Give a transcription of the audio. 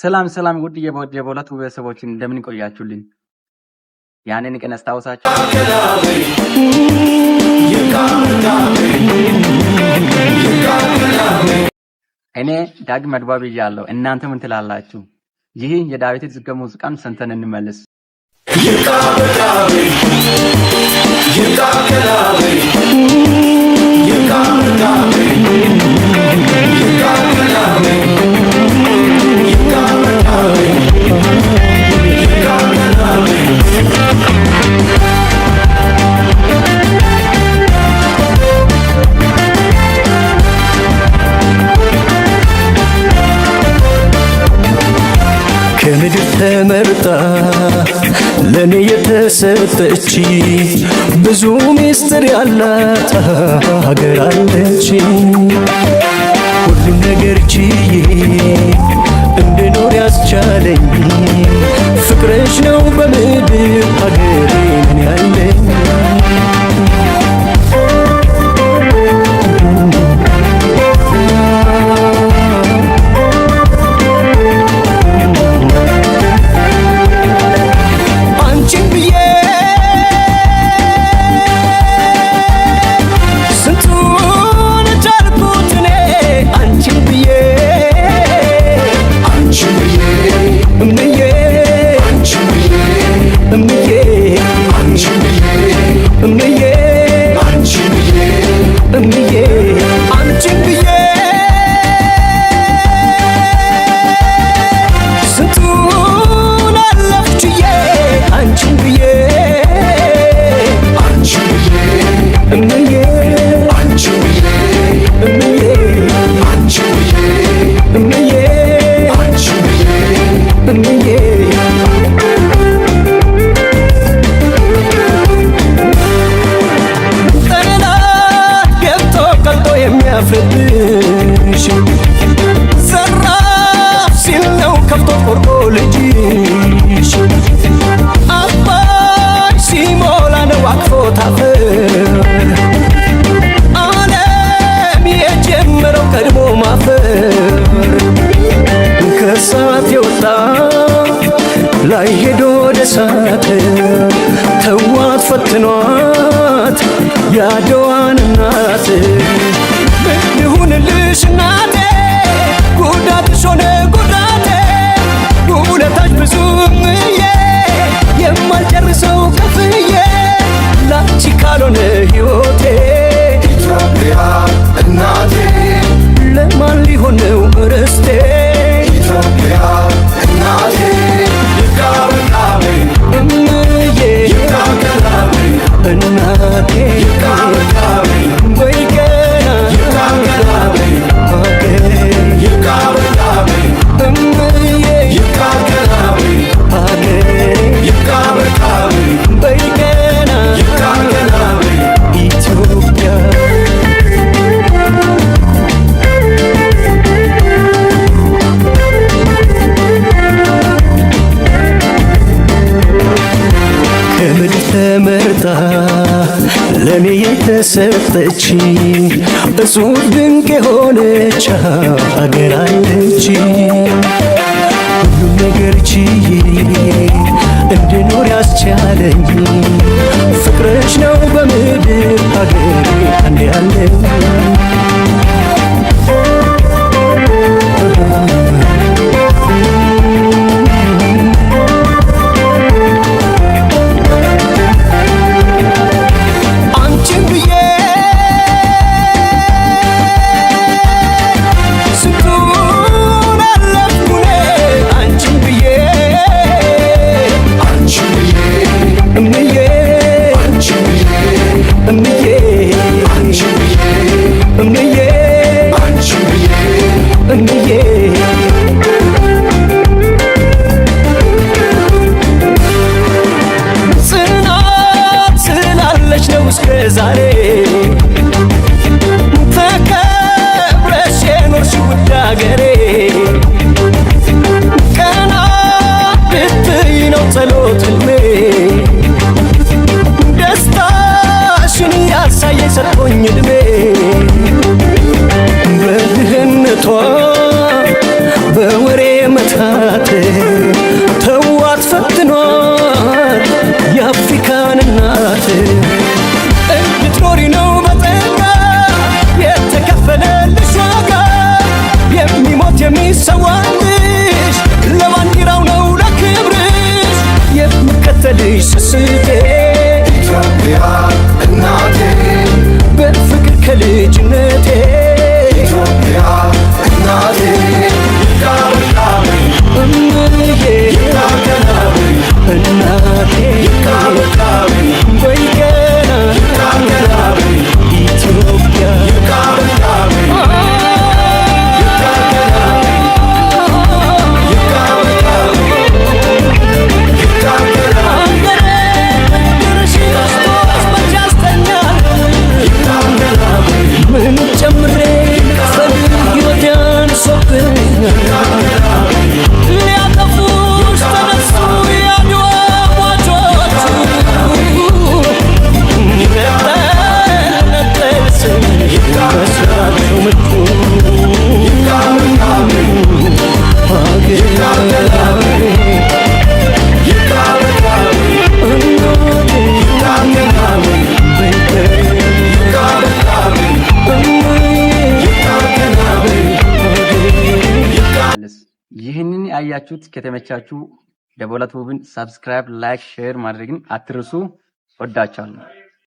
ሰላም ሰላም ውድ የቦላት ቤተሰቦች እንደምን ቆያችሁልኝ? ያንን ቀን አስታውሳችሁ እኔ ዳግም መድባብ ይያለሁ። እናንተ ምን ትላላችሁ? ይህ የዳዊት ዝገ ሙዚቃን ሰንተን እንመለስ። ከምድር ተመርጣ ለኔ የተሰጠች ብዙ ሚስጥር ያላት ሀገር አለች። ሁሉም ነገር ችዬ እንድኖር ያስቻለኝ ፍቅርሽ ነው በምድር ሀገሬን ያለኝ። ከሳት የወጣ ላይ ሄዶ ደሳት ተዋት ፈትኗት ያደዋን እናት ብድሁንልሽ እናቴ ጉዳትሽ ሆነ ጉዳቴ ውለታሽ ብዙምዬ የማልጨርሰው ከፍዬ ላንቺ ካልሆነ ሕይወቴ ኢትዮጵያ እናቴ ለማን ሊሆን ነው ርስቴ? ኢትዮጵያ እናቴ ይቃበቃቤ እምዬ ይቃበቃቤ እናቴ ይቃበቃቤ በይገና ይቃበቃቤ ሀገሬ ይቃበቃቤ እምዬ ይቃበቃቤ ሀገሬ ይቃበቃቤ በይገና ይቃበቃቤ ኢትዮጵያ ከምድር ተመርጣ ለኔ የተሰጠች እጹብ ድንቅ የሆነች ሀገር አለች። ሁሉም ነገር ችዬ እንድኖር ያስቻለኝ ፍቅርሽ ነው በምድር ሀገሬ አንድ ያለኝ። ይህንን ያያችሁት ከተመቻችሁ ደቦላ ቲዩብን ሰብስክራይብ፣ ላይክ፣ ሼር ማድረግን አትርሱ። ወዳችኋለሁ።